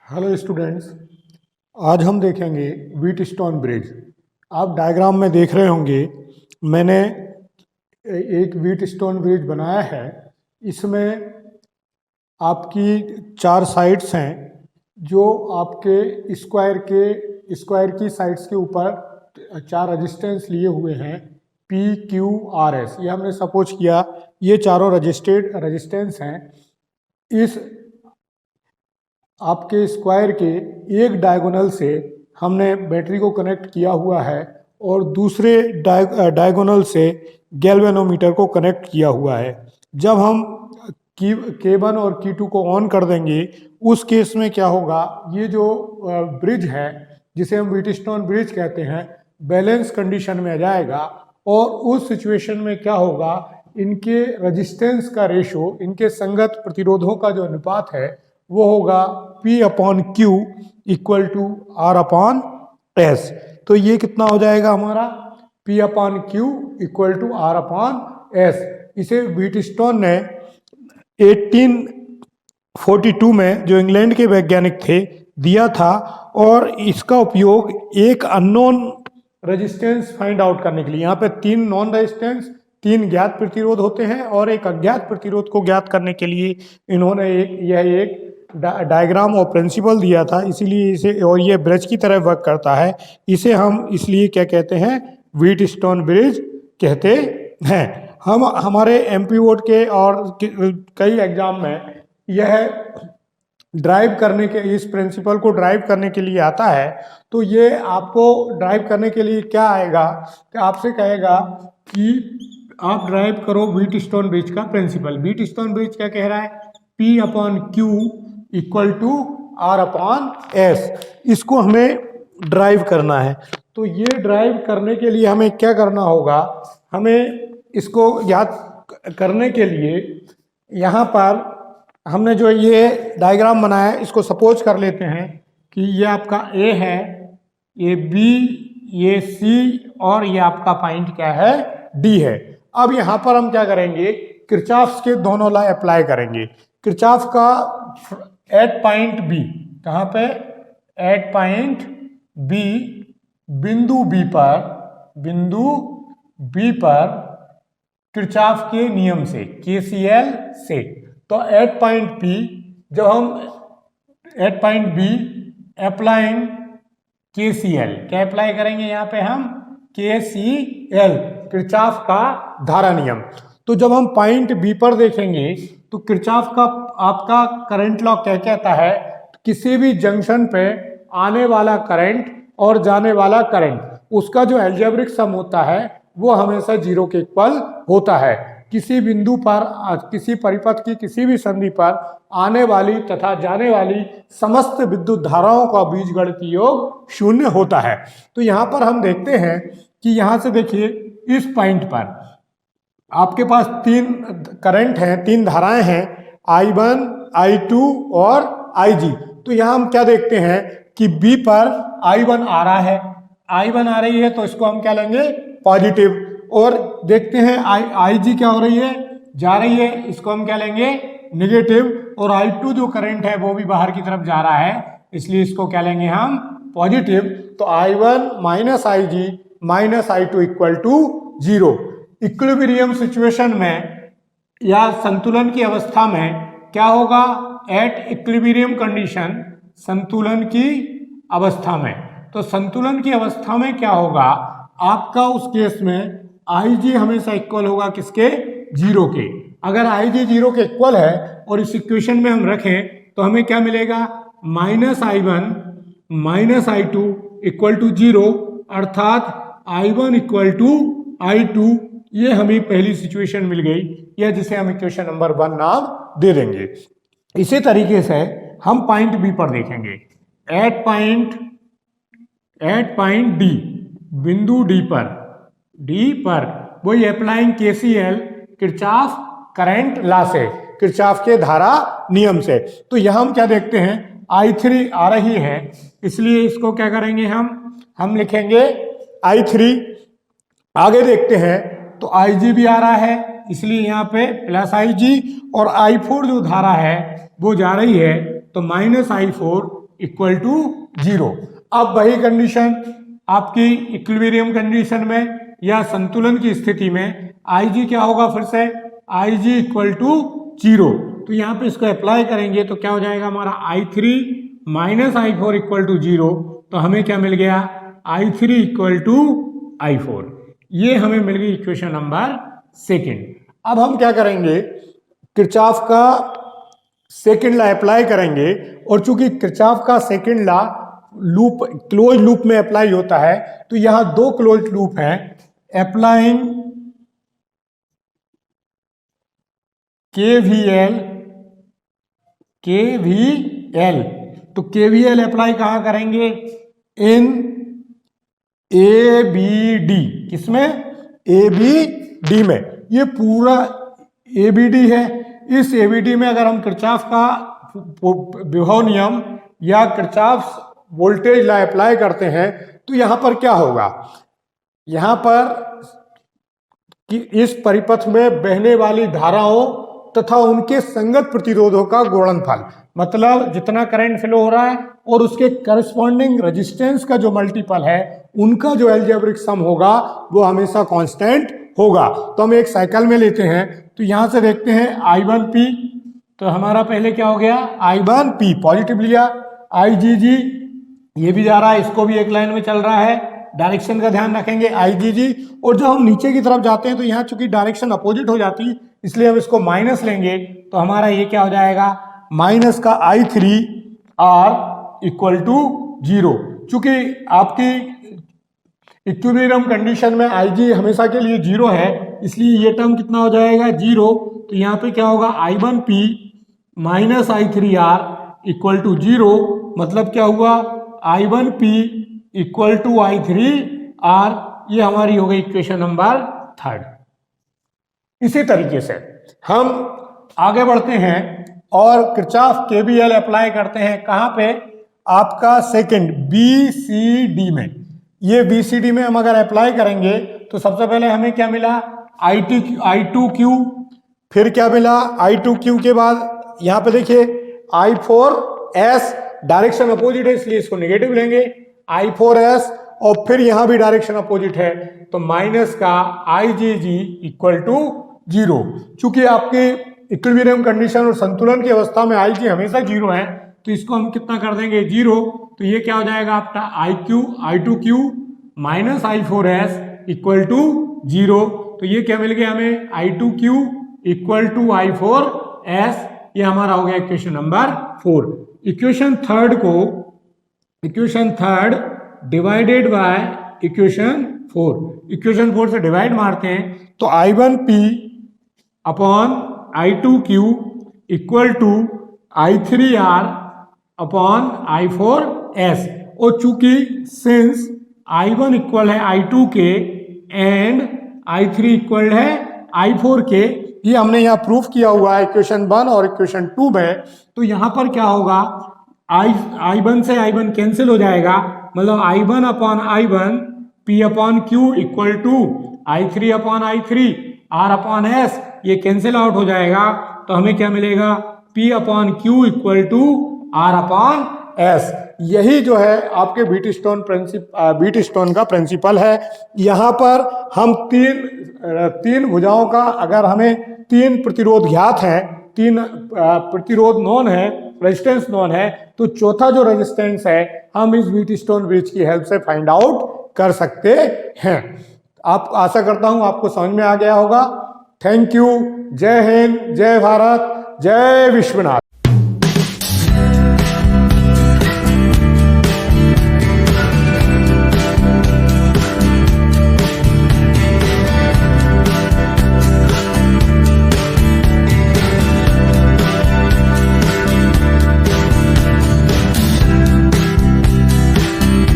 Hello students, आज हम देखेंगे व्हीटस्टोन ब्रिज। आप डायग्राम में देख रहे होंगे, मैंने एक व्हीटस्टोन ब्रिज बनाया है। इसमें आपकी 4 साइड्स हैं जो आपके स्क्वायर की साइड्स के ऊपर 4 रेजिस्टेंस लिए हुए हैं, पी क्यू आर एस। ये हमने सपोज किया ये चारों रेजिस्टेंस हैं। इस आपके स्क्वायर के एक डायगोनल से हमने बैटरी को कनेक्ट किया हुआ है और दूसरे डायगोनल से गैल्वेनोमीटर को कनेक्ट किया हुआ है। जब हम K1 और K2 को ऑन कर देंगे, उस केस में क्या होगा, ये जो ब्रिज है जिसे हम व्हीटस्टोन ब्रिज कहते हैं, बैलेंस कंडीशन में आ जाएगा। और उस सिचुएशन में क्या होगा, इनके रेजिस्टेंस का रेशो, इनके संगत प्रतिरोधों का जो अनुपात है वो होगा P/Q इक्वल टू R/S। तो ये कितना हो जाएगा हमारा, P/Q इक्वल टू R/S। इसे व्हीटस्टोन ने 1842 में, जो इंग्लैंड के वैज्ञानिक थे, दिया था। और इसका उपयोग एक अननोन रेजिस्टेंस फाइंड आउट करने के लिए, यहाँ पे 3 नॉन रेजिस्टेंस, 3 ज्ञात प्रतिरोध होते हैं और एक अज्ञात प्रतिरोध को ज्ञात करने के लिए इन्होंने यह एक डायग्राम और प्रिंसिपल दिया था। इसीलिए इसे, और ये ब्रिज की तरह वर्क करता है, इसे हम इसलिए क्या कहते हैं, व्हीटस्टोन ब्रिज कहते हैं। हम हमारे एमपी बोर्ड के और कई एग्जाम में यह ड्राइव करने के, इस प्रिंसिपल को ड्राइव करने के लिए आता है। तो ये आपको ड्राइव करने के लिए क्या आएगा कि आपसे कहेगा कि आप ड्राइव करो व्हीटस्टोन ब्रिज का प्रिंसिपल। व्हीटस्टोन ब्रिज क्या कह रहा है, P/Q इक्वल टू R/S। इसको हमें ड्राइव करना है। तो ये ड्राइव करने के लिए हमें क्या करना होगा, हमें इसको याद करने के लिए यहाँ पर हमने जो ये डायग्राम बनाया है, इसको सपोज कर लेते हैं कि ये आपका A है, ये B, ये C और ये आपका पॉइंट क्या है, D है। अब यहाँ पर हम क्या करेंगे, किरचॉफ के दोनों लॉ अप्लाई करेंगे। किरचॉफ का एट पॉइंट B, कहाँ पे, एट पॉइंट B, बिंदु B पर किरचॉफ के नियम से, KCL से। तो एट पॉइंट P, जब हम at point B applying KCL, क्या अप्लाई करेंगे यहाँ पे हम, KCL, किरचॉफ का धारा नियम। तो जब हम पॉइंट B पर देखेंगे तो किरचॉफ का आपका करंट लॉ क्या कहता है, किसी भी जंक्शन पे आने वाला करंट और जाने वाला करंट, उसका जो अलजेब्रिक सम होता है वो हमेशा 0 के इक्वल होता है। किसी बिंदु पर, किसी परिपथ की किसी भी संधि पर आने वाली तथा जाने वाली समस्त विद्युत धाराओं का बीजगणितीय योग 0 होता है। तो यहाँ पर हम देखते हैं कि यहाँ से देखिए, इस पॉइंट पर आपके पास 3 करंट हैं, 3 धाराएं हैं, I1, I2 और IG। तो यहाँ हम क्या देखते हैं कि B पर I1 आ रहा है, I1 आ रही है, तो इसको हम क्या लेंगे, पॉजिटिव। और देखते हैं IG क्या हो रही है, जा रही है, इसको हम क्या लेंगे, नेगेटिव। और I2 जो करंट है वो भी बाहर की तरफ जा रहा है, इसलिए इसको क्या लेंगे हम, पॉजिटिव। तो I1 minus IG minus I2 equal to 0। Equilibrium situation में या संतुलन की अवस्था में क्या होगा, एट इक्विलिब्रियम कंडीशन, संतुलन की अवस्था में। तो संतुलन की अवस्था में क्या होगा आपका, उस केस में IG हमेशा इक्वल होगा किसके, 0 के। अगर IG 0 के इक्वल है और इस इक्वेशन में हम रखें तो हमें क्या मिलेगा, minus I1 minus I2 equal to 0, अर्थात I1 इक्वल टू I2। ये हमें पहली सिचुएशन मिल गई, या जिसे हम इक्वेशन नंबर 1 नाम दे देंगे। इसी तरीके से हम पॉइंट B पर देखेंगे, एट पॉइंट D, बिंदु D पर वही applying KCL, Kirchhoff current law से, किरचॉफ के धारा नियम से। तो यहां हम क्या देखते हैं, I3 आ रही है, इसलिए इसको क्या करेंगे, हम लिखेंगे I3। आगे देखते हैं तो IG भी आ रहा है, इसलिए यहाँ पे प्लस IG, और I4 जो धारा है वो जा रही है, तो माइनस I4 इक्वल टू 0। अब वही कंडीशन आपकी इक्विलिब्रियम कंडीशन में या संतुलन की स्थिति में Ig क्या होगा, फिर से Ig इक्वल टू 0। तो यहाँ पे इसको अप्लाई करेंगे तो क्या हो जाएगा हमारा I3 minus I4 equal to 0। तो हमें क्या मिल गया, I3 इक्वल टू I4। ये हमें मिल गई इक्वेशन नंबर सेकेंड। अब हम क्या करेंगे, किरचॉफ का सेकेंड लॉ अप्लाई करेंगे, और चूंकि किरचॉफ का second law loop close loop में अप्लाई होता है, तो यहां दो क्लोज लूप हैं, अप्लाइंग KVL। तो KVL अप्लाई कहां करेंगे, इन ABD, किसमें, ABD में। ये पूरा ABD है। इस ABD में अगर हम किरचॉफ का विभव नियम या किरचॉफ वोल्टेज लॉ अप्लाई करते हैं तो यहां पर क्या होगा, यहां पर कि इस परिपथ में बहने वाली धाराओं तथा उनके संगत प्रतिरोधों का गुणनफल, मतलब जितना करंट फ्लो हो रहा है और उसके करस्पॉन्डिंग रेजिस्टेंस का जो मल्टीपल है, उनका जो अलजेब्रिक सम होगा वो हमेशा कांस्टेंट होगा। तो हम एक साइकिल में लेते हैं, तो यहां से देखते हैं I1P, तो हमारा पहले क्या हो गया, I1P पॉजिटिव लिया, IgG ये भी जा रहा है, इसको भी एक लाइन में चल रहा है, डायरेक्शन का ध्यान रखेंगे IgG। और जब हम नीचे की तरफ जाते हैं तो यहाँ चूंकि डायरेक्शन अपोजिट हो जाती, इसलिए हम इसको माइनस लेंगे, तो हमारा ये क्या हो जाएगा, माइनस का I3R इक्वल टू 0। चूंकि आपकी इक्विलिब्रियम कंडीशन में Ig हमेशा के लिए 0 है, इसलिए ये टर्म कितना हो जाएगा, 0। तो यहाँ पे क्या होगा, I1P minus I3R equal to 0, मतलब क्या हुआ, I1P इक्वल टू I3R। ये हमारी हो गई इक्वेशन नंबर थर्ड। इसी तरीके से हम आगे बढ़ते हैं और किरचॉफ KVL अप्लाई करते हैं, कहां पे, आपका सेकंड BCD में। ये BCD में हम अगर अप्लाई करेंगे तो सबसे पहले हमें क्या मिला, I2Q, फिर क्या मिला, I2Q के बाद यहां पे देखिए I4S, डायरेक्शन अपोजिट है इसलिए इसको नेगेटिव लेंगे, I4S, और फिर यहां भी डायरेक्शन अपोजिट है, तो माइनस का IgG इक्वल टू 0। चूंकि आपके इक्विलिब्रियम कंडीशन और संतुलन की अवस्था में Ig हमेशा 0 है, तो इसको हम कितना कर देंगे, 0। तो ये क्या हो जाएगा आपका I2Q minus I4S equal to 0। तो ये क्या मिल गया हमें, I2Q इक्वल टू I4S। ये हमारा हो गया equation number 4। Equation third divided by equation 4। Equation 4 से डिवाइड मारते हैं तो I1P upon I2Q equal to I3R upon I4S। और चूंकि सिंस I1 इक्वल है I2 के एंड I3 इक्वल है I4 के, ये हमने यहाँ प्रूफ किया हुआ है इक्वेशन 1 और इक्वेशन 2 में। तो यहाँ पर क्या होगा, I1 से I1 कैंसिल हो जाएगा, मतलब I1 upon I1 P upon Q equal to I3 upon I3 R upon S, ये कैंसिल आउट हो जाएगा। तो हमें क्या मिलेगा, P upon Q equal to R upon S। यही जो है आपके बीट स्टोन का प्रिंसिपल है। यहाँ पर हम तीन भुजाओं का, अगर हमें 3 प्रतिरोध ज्ञात हैं, 3 प्रतिरोध नोन है, रेजिस्टेंस नोन है, तो चौथा जो रेजिस्टेंस है हम इस बीट स्टोन ब्रिज की हेल्प से फाइंड आउट कर सकते हैं। आप आशा करता हूं आपको समझ में आ गया होगा। Thank you. जय हिंद, जय भारत, जय विश्वनाथ।